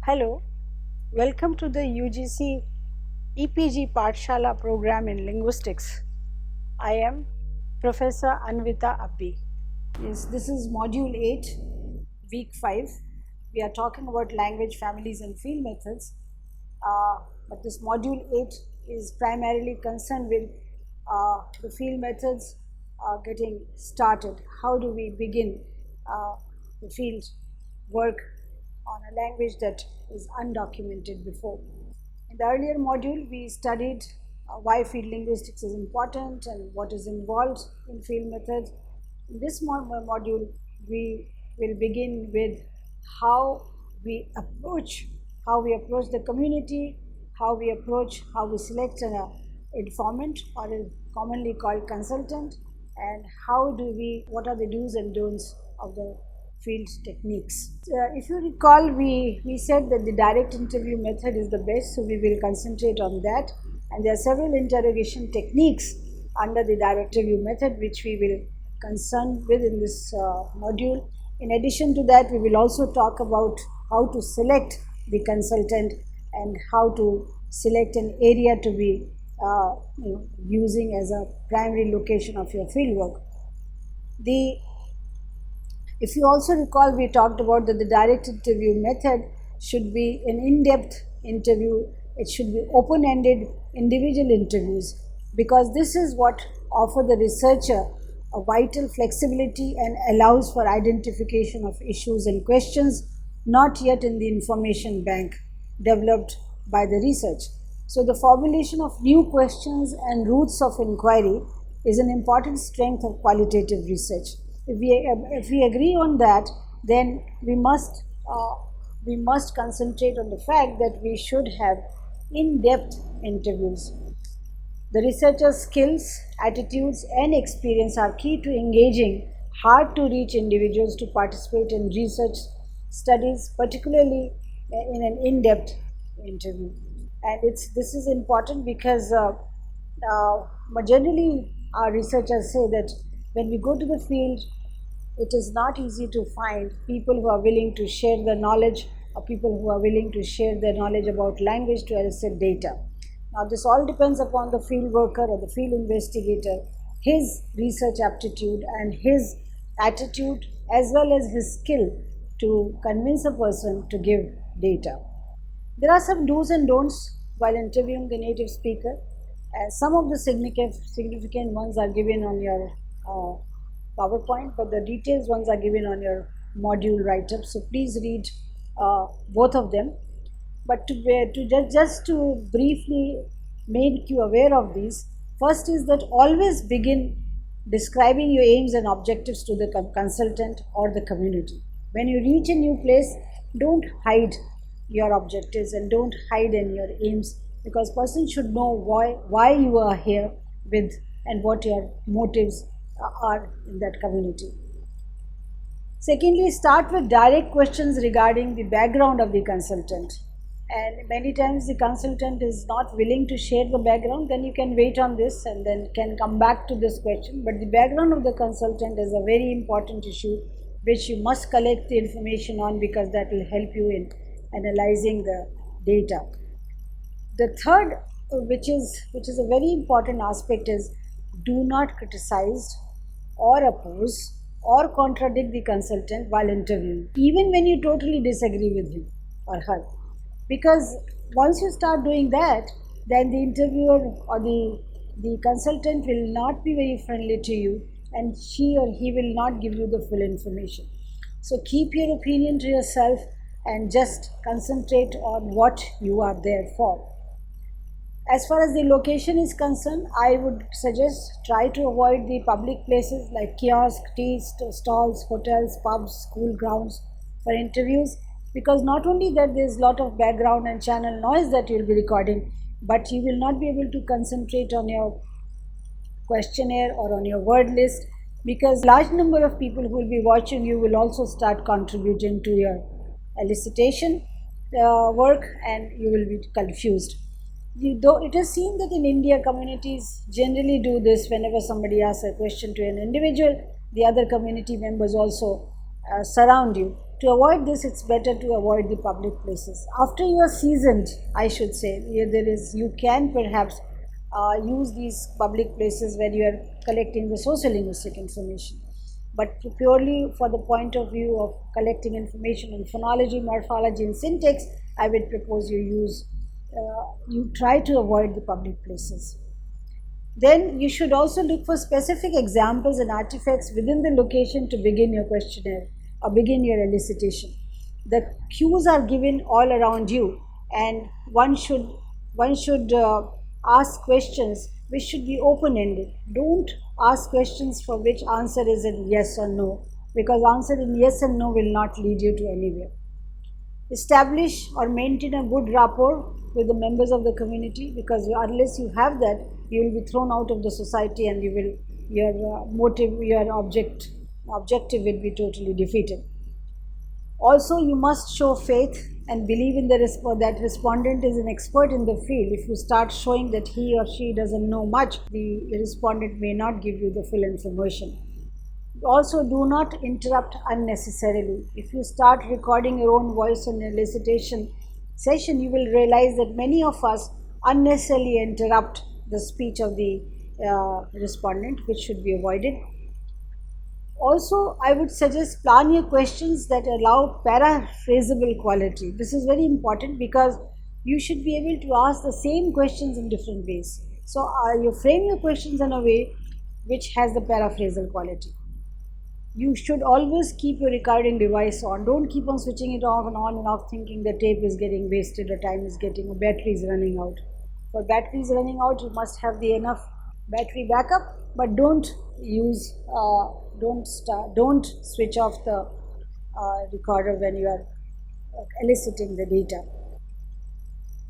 Hello, welcome to the UGC EPG Pathshala program in linguistics. I am Professor Anvita Abbi. Yes, this is module 8, week 5. We are talking about language families and field methods. But this module 8 is primarily concerned with the field methods getting started. How do we begin the field work on a language that is undocumented before? In the earlier module, we studied why field linguistics is important and what is involved in field methods. In this module, we will begin with how we approach the community, how we select an informant or a commonly called consultant, and what are the do's and don'ts of the field techniques. If you recall, we said that the direct interview method is the best, so we will concentrate on that. And there are several interrogation techniques under the direct interview method which we will concern with in this module. In addition to that, we will also talk about how to select the consultant and how to select an area to be using as a primary location of your fieldwork. If you also recall, we talked about that the direct interview method should be an in-depth interview. It should be open-ended individual interviews, because this is what offers the researcher a vital flexibility and allows for identification of issues and questions not yet in the information bank developed by the research. So the formulation of new questions and routes of inquiry is an important strength of qualitative research. If we agree on that, then we must concentrate on the fact that we should have in-depth interviews. The researcher's skills, attitudes, and experience are key to engaging hard-to-reach individuals to participate in research studies, particularly in an in-depth interview. And this is important because generally our researchers say that when we go to the field, it is not easy to find people who are willing to share their knowledge, or people who are willing to share their knowledge about language to elicit data. Now, this all depends upon the field worker or the field investigator, his research aptitude and his attitude, as well as his skill to convince a person to give data. There are some do's and don'ts while interviewing the native speaker. Some of the significant ones are given on your PowerPoint, but the details ones are given on your module write-up. So please read both of them. But just to briefly make you aware of these, first is that always begin describing your aims and objectives to the consultant or the community. When you reach a new place, don't hide your objectives and don't hide in your aims, because person should know why you are here with and what your motives are in that community. Secondly, start with direct questions regarding the background of the consultant. And many times the consultant is not willing to share the background, then you can wait on this and then can come back to this question. But the background of the consultant is a very important issue which you must collect the information on, because that will help you in analyzing the data. The third, which is a very important aspect, is do not criticize or oppose or contradict the consultant while interviewing, even when you totally disagree with him or her. Because once you start doing that, then the interviewer or the consultant will not be very friendly to you, and she or he will not give you the full information. So keep your opinion to yourself and just concentrate on what you are there for. As far as the location is concerned, I would suggest try to avoid the public places like kiosks, tea stalls, hotels, pubs, school grounds for interviews, because not only that there is a lot of background and channel noise that you will be recording, but you will not be able to concentrate on your questionnaire or on your word list, because large number of people who will be watching you will also start contributing to your elicitation work, and you will be confused. Though it is seen that in India, communities generally do this. Whenever somebody asks a question to an individual, the other community members also surround you To avoid this, it's better to avoid the public places. After you are seasoned, I should say, you can perhaps use these public places when you are collecting the social linguistic information. But purely for the point of view of collecting information in phonology, morphology and syntax, I would propose you try to avoid the public places. Then you should also look for specific examples and artifacts within the location to begin your questionnaire or begin your elicitation. The cues are given all around you, and one should ask questions which should be open-ended. Don't ask questions for which answer is in yes or no, because answer in yes and no will not lead you to anywhere. Establish or maintain a good rapport with the members of the community, because unless you have that, you will be thrown out of the society and your objective will be totally defeated. Also, you must show faith and believe in that respondent is an expert in the field. If you start showing that he or she doesn't know much, the respondent may not give you the full information. Also, do not interrupt unnecessarily. If you start recording your own voice in an elicitation session, you will realize that many of us unnecessarily interrupt the speech of the respondent, which should be avoided. Also, I would suggest plan your questions that allow paraphrasable quality. This is very important because you should be able to ask the same questions in different ways. So, you frame your questions in a way which has the paraphrasal quality. You should always keep your recording device on. Don't keep on switching it off and on, thinking the tape is getting wasted or time is getting, or battery is running out. For batteries running out, you must have the enough battery backup, but don't switch off the recorder when you are eliciting the data.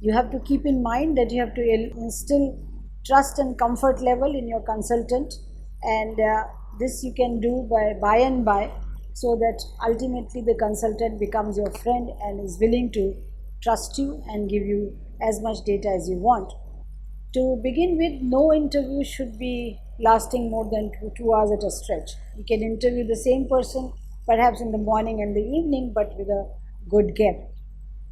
You have to keep in mind that you have to instill trust and comfort level in your consultant, and this you can do by and by, so that ultimately the consultant becomes your friend and is willing to trust you and give you as much data as you want. To begin with, no interview should be lasting more than 2 hours at a stretch. You can interview the same person perhaps in the morning and the evening, but with a good gap.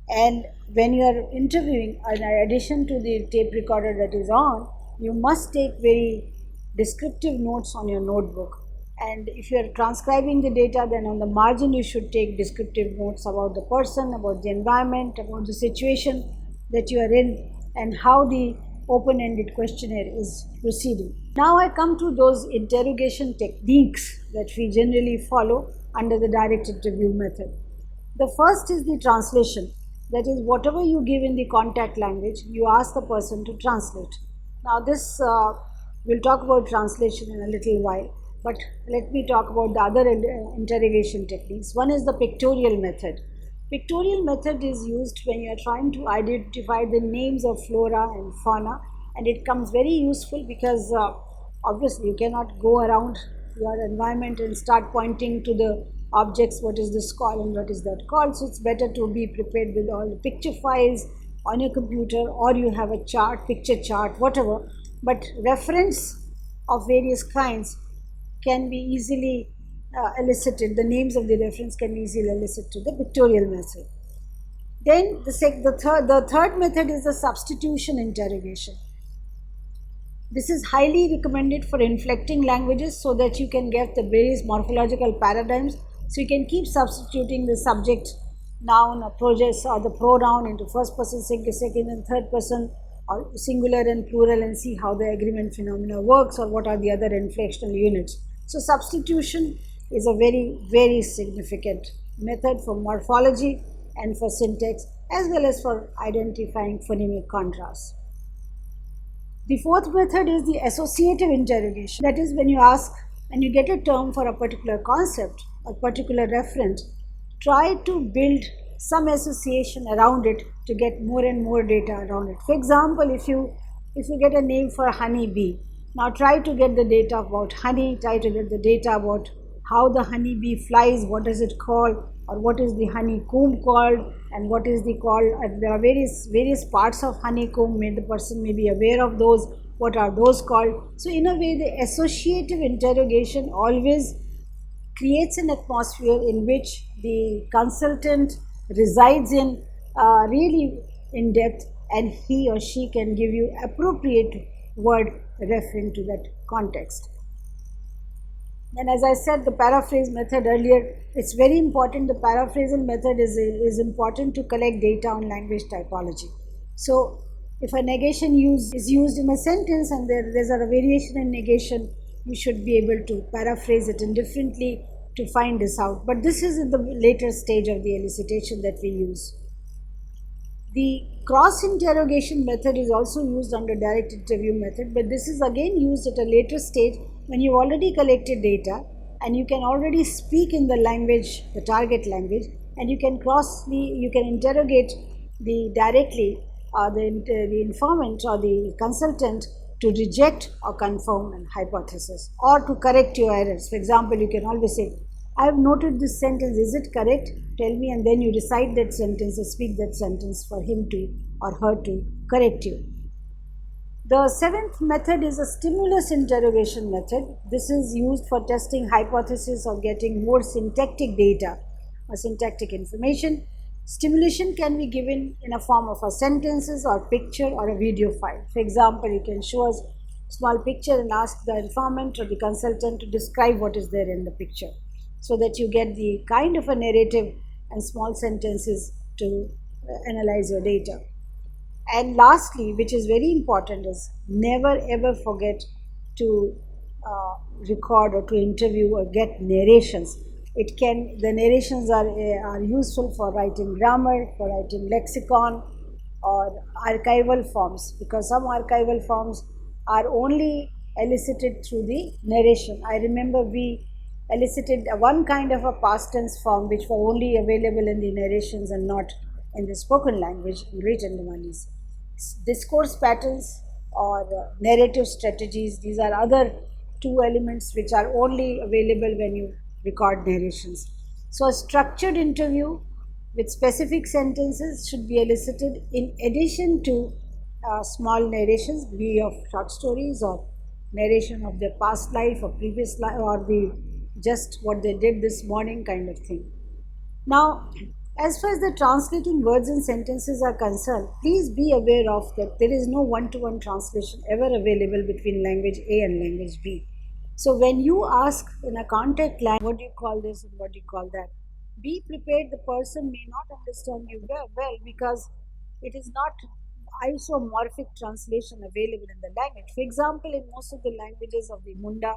And when you are interviewing, in addition to the tape recorder that is on, you must take very descriptive notes on your notebook. And if you are transcribing the data, then on the margin you should take descriptive notes about the person, about the environment, about the situation that you are in, and how the open-ended questionnaire is proceeding. Now I come to those interrogation techniques that we generally follow under the direct interview method. The first is the translation. That is, whatever you give in the contact language, you ask the person to translate. Now this, we'll talk about translation in a little while, but let me talk about the other interrogation techniques. One is the pictorial method. Pictorial method is used when you are trying to identify the names of flora and fauna, and it comes very useful because obviously you cannot go around your environment and start pointing to the objects, what is this called and what is that called. So it's better to be prepared with all the picture files on your computer, or you have a chart, picture chart, whatever. But reference of various kinds can be easily elicited. The names of the reference can be easily elicited to the pictorial method. Then the third method is the substitution interrogation. This is highly recommended for inflecting languages, so that you can get the various morphological paradigms. So you can keep substituting the subject, noun, or project, or the pronoun into first person, second and third person, or singular and plural, and see how the agreement phenomena works, or what are the other inflectional units. So substitution is a very, very significant method for morphology and for syntax, as well as for identifying phonemic contrasts. The fourth method is the associative interrogation. That is, when you ask and you get a term for a particular concept or particular reference, try to build some association around it to get more and more data around it. For example, if you get a name for honey bee, now try to get the data about honey, try to get the data about how the honey bee flies, what is it called, or what is the honeycomb called, and what is the call. There are various parts of honeycomb, the person may be aware of those, what are those called. So in a way, the associative interrogation always creates an atmosphere in which the consultant resides in really in depth, and he or she can give you appropriate word referring to that context. And as I said, the paraphrase method earlier, it's very important. The paraphrasal method is important to collect data on language typology. So if a negation is used in a sentence and there's a variation in negation, you should be able to paraphrase it indifferently to find this out. But this is in the later stage of the elicitation that we use. The cross-interrogation method is also used under direct interview method, but this is again used at a later stage when you've already collected data and you can already speak in the language, the target language, and you can interrogate directly the informant or the consultant to reject or confirm a hypothesis or to correct your errors. For example, you can always say, I have noted this sentence, is it correct? Tell me, and then you recite that sentence or speak that sentence for him to or her to correct you. The seventh method is a stimulus interrogation method. This is used for testing hypothesis or getting more syntactic data or syntactic information. Stimulation can be given in a form of a sentences or picture or a video file. For example, you can show us a small picture and ask the informant or the consultant to describe what is there in the picture, so that you get the kind of a narrative and small sentences to analyze your data. And lastly, which is very important, is never ever forget to record or to interview or get narrations. The narrations are useful for writing grammar, for writing lexicon or archival forms, because some archival forms are only elicited through the narration. I remember we elicited one kind of a past tense form which were only available in the narrations and not in the spoken language in Great Andamanese. Discourse patterns or narrative strategies, these are other two elements which are only available when you record narrations. So a structured interview with specific sentences should be elicited in addition to small narrations, be of short stories or narration of their past life or previous life or the just what they did this morning kind of thing. Now, as far as the translating words and sentences are concerned, please be aware of that there is no one-to-one translation ever available between language A and language B. So when you ask in a contact language, what do you call this and what do you call that, be prepared, the person may not understand you well because it is not isomorphic translation available in the language. For example, in most of the languages of the Munda,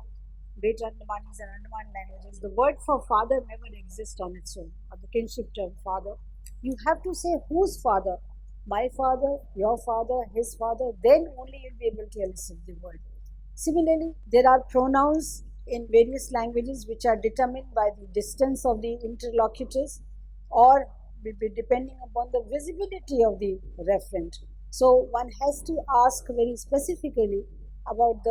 Great Andamanese and Andaman languages, the word for father never exists on its own, or the kinship term father. You have to say whose father, my father, your father, his father, then only you'll be able to elicit the word. Similarly, there are pronouns in various languages which are determined by the distance of the interlocutors or depending upon the visibility of the referent. So one has to ask very specifically about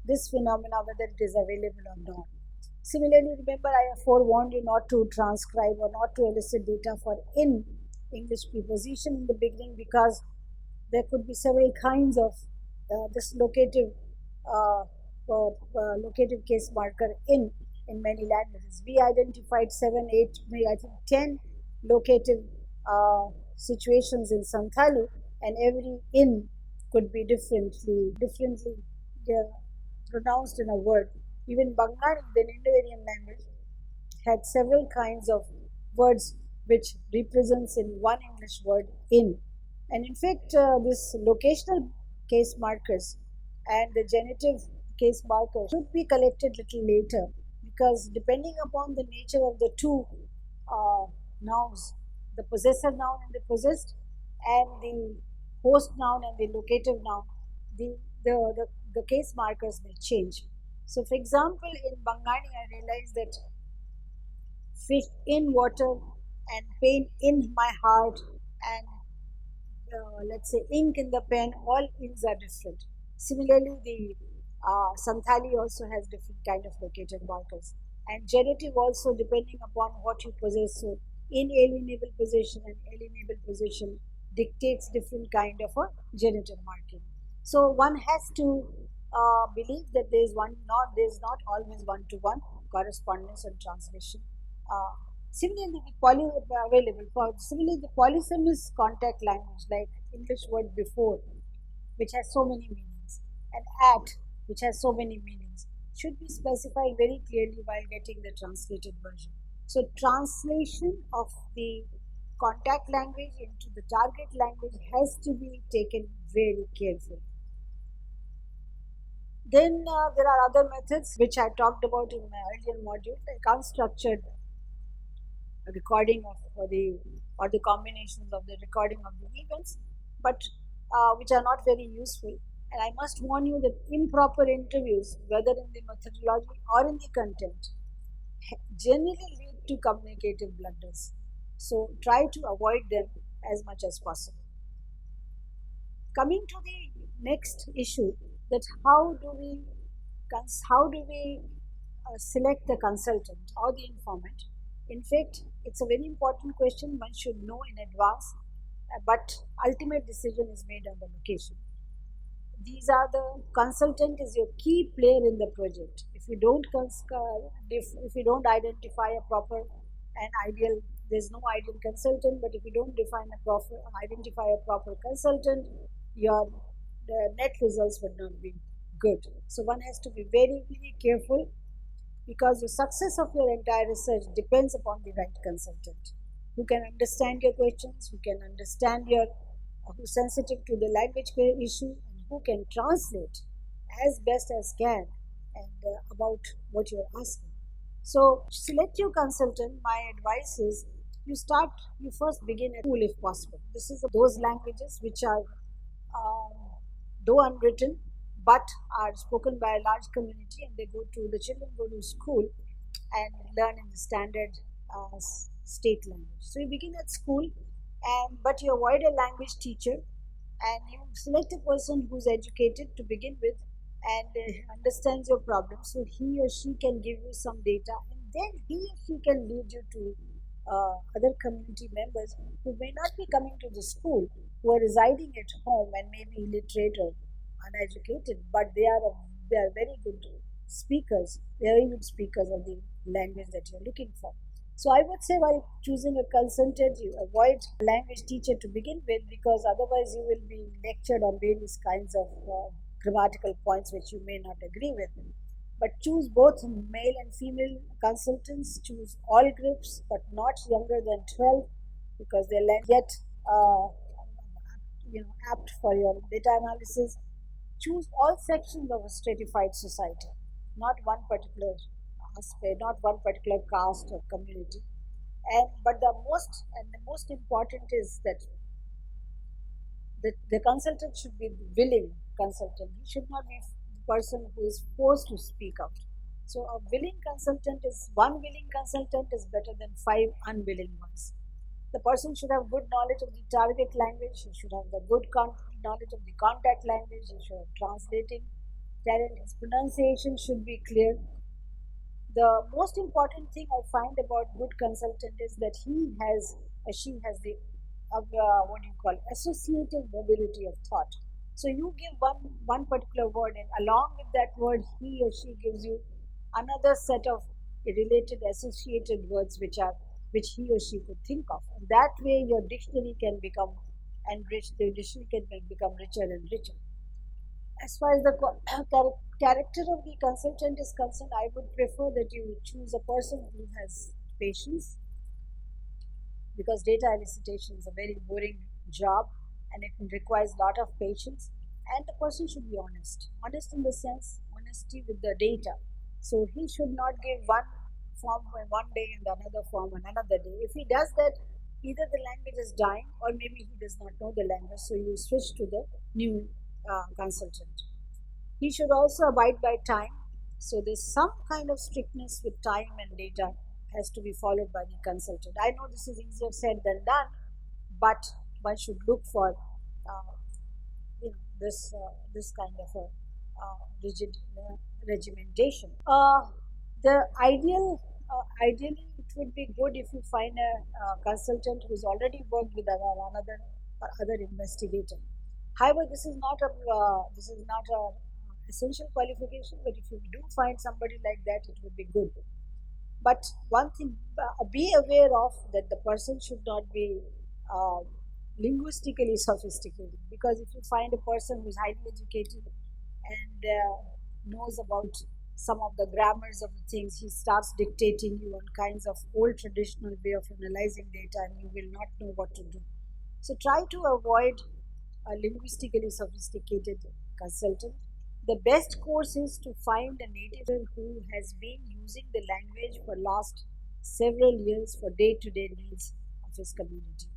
this phenomena, whether it is available or not. Similarly, remember I have forewarned you not to transcribe or not to elicit data for in English preposition in the beginning, because there could be several kinds of this locative case marker in many languages. We identified 7, 8, maybe I think 10 locative situations in Santhali, and every in could be differently pronounced in a word. Even Bangari, the Indo-Aryan language, had several kinds of words which represents in one English word in. And in fact, this locational case markers and the genitive case markers should be collected little later, because depending upon the nature of the two nouns, the possessor noun and the possessed, and the host noun and the locative noun, the case markers may change. So, for example, in Bangani, I realized that fish in water and pain in my heart and let's say ink in the pen, all inks are different. Similarly, the Santhali also has different kind of locative markers, and genitive also depending upon what you possess. So, inalienable possession and alienable possession dictates different kind of a genitive marking. So one has to believe that there is not always one-to-one correspondence and translation Similarly, the polysemous contact language, like English word before, which has so many meanings, and at, which has so many meanings, should be specified very clearly while getting the translated version. So, translation of the contact language into the target language has to be taken very carefully. Then there are other methods which I talked about in my earlier module, like unstructured recording of the combinations of the recording of the events, but which are not very useful. And I must warn you that improper interviews, whether in the methodology or in the content, generally lead to communicative blunders. So try to avoid them as much as possible. Coming to the next issue, that how do we select the consultant or the informant? In fact, it's a very important question one should know in advance, but ultimate decision is made on the location. These are the consultant is your key player in the project. If you don't identify a proper and ideal, there's no ideal consultant. But if you don't identify a proper consultant, your the net results would not be good. So one has to be very very careful, because the success of your entire research depends upon the right consultant who can understand your questions, who can understand who's sensitive to the language issue, and who can translate as best as can and about what you're asking. So select your consultant. My advice is you first begin at school if possible. This is those languages which are um, though unwritten, but are spoken by a large community, and the children go to school and learn in the standard state language. So you begin at school, and but you avoid a language teacher, and you select a person who's educated to begin with, and understands your problem, so he or she can give you some data, and then he or she can lead you to other community members who may not be coming to the school, who are residing at home and may be illiterate or uneducated, but they are very good speakers, very good speakers of the language that you're looking for. So I would say, while choosing a consultant, you avoid a language teacher to begin with, because otherwise you will be lectured on various kinds of grammatical points which you may not agree with. But choose both male and female consultants. Choose all groups, but not younger than 12, because they'll get apt for your data analysis. Choose all sections of a stratified society, not one particular aspect, not one particular caste or community. And but the most important is that the consultant should be the willing consultant. He should not be the person who is forced to speak out. So a willing consultant is one willing consultant is better than five unwilling ones. The person should have good knowledge of the target language. He should have the good knowledge of the contact language. He should have translating talent. His pronunciation should be clear. The most important thing I find about good consultant is that he has or she has the what do you call associative mobility of thought. So you give one particular word, and along with that word, he or she gives you another set of related associated words which he or she could think of. And that way, your dictionary can become enriched. The dictionary can become richer and richer. As far as the character of the consultant is concerned, I would prefer that you choose a person who has patience, because data elicitation is a very boring job and it requires a lot of patience. And the person should be honest in the sense honesty with the data. So he should not give one form one day and another form on another day. If he does that, either the language is dying or maybe he does not know the language, so you switch to the new consultant. He should also abide by time. So there's some kind of strictness with time and data has to be followed by the consultant. I know this is easier said than done, but one should look for this kind of a rigid regimentation. Ideally, it would be good if you find a consultant who's already worked with another or other investigator. However, this is not a essential qualification, but if you do find somebody like that, it would be good. But one thing, be aware of that the person should not be uh, linguistically sophisticated, because if you find a person who's highly educated and knows about some of the grammars of the things, he starts dictating you on kinds of old traditional way of analyzing data, and you will not know what to do. So try to avoid a linguistically sophisticated consultant. The best course is to find a native who has been using the language for last several years for day-to-day needs of his community.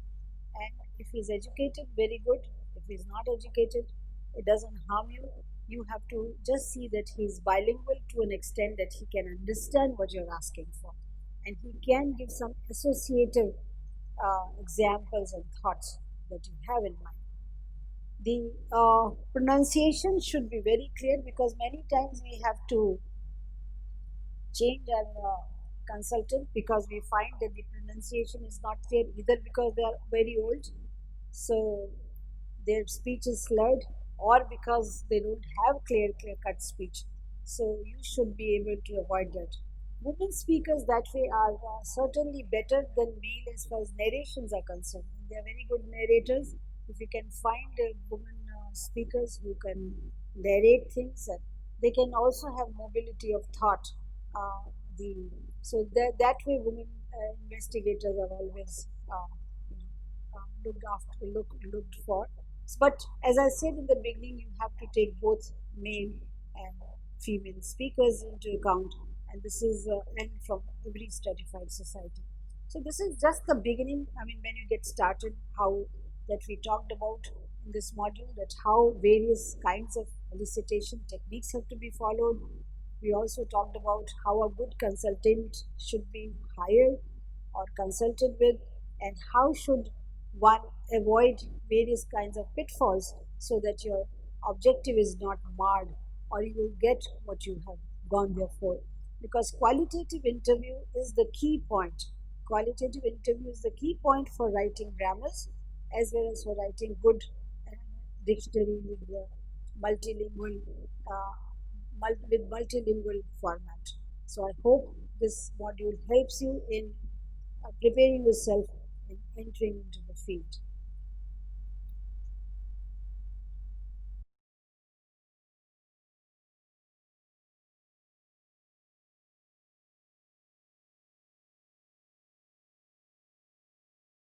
And if he's educated, very good. If he's not educated, it doesn't harm you. You have to just see that he's bilingual to an extent that he can understand what you're asking for, and he can give some associative examples and thoughts that you have in mind. The pronunciation should be very clear, because many times we have to change our consultant because we find that the pronunciation is not clear, either because they are very old, so their speech is slurred, or because they don't have clear cut speech. So you should be able to avoid that. Women speakers that way are certainly better than male as far as narrations are concerned. They are very good narrators. If you can find women speakers who can narrate things, they can also have mobility of thought. Uh, the so that way, women investigators are always you know, looked for. But as I said in the beginning, you have to take both male and female speakers into account, and this is and from every stratified society. So this is just the beginning. I mean, when you get started, how that we talked about in this module, that how various kinds of elicitation techniques have to be followed. We also talked about how a good consultant should be hired or consulted with, and how should one avoid various kinds of pitfalls so that your objective is not marred, or you will get what you have gone there for. Because qualitative interview is the key point. Qualitative interview is the key point for writing grammars, as well as for writing good uh, dictionary with multilingual uh, with multilingual format. So I hope this module helps you in preparing yourself and entering into the field.